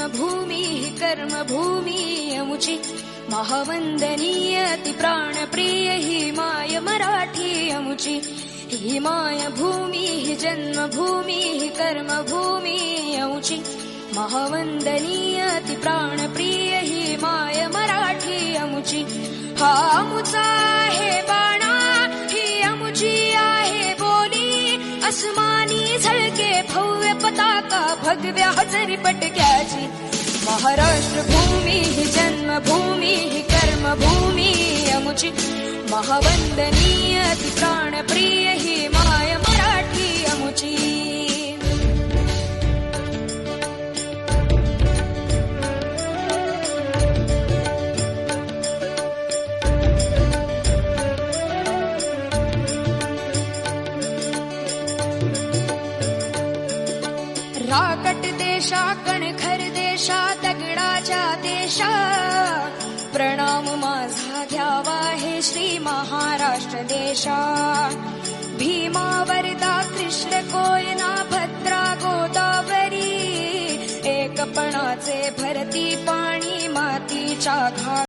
जन्मभूमी कर्मभूमी अमुची महावंदनीय ती प्राणप्रिय ही माय मराठी अमुची ही माय भूमी ही जन्मभूमी ही कर्मभूमी अमुची महावंदनीय ती प्राणप्रिय ही माय मराठी अमुची हा अमुचा आहे बाणा ही अमुची आहे बोली अस्मानी झळके भव्य पताका भगव्या हजरी पटक्याची महाराष्ट्र भूमी ही जन्मभूमी ही कर्मभूमी अमुची महावंदनीय ती प्राणप्रिय ही माय मराठी अमुची राकट देशा कणखर देशा दगडाच्या देशा प्रणाम माझा घ्यावा हे श्री महाराष्ट्र देशा भीमा वरदा कृष्ण कोयना भद्रा गोदावरी एकपणाचे भरती पाणी मातीच्या घाट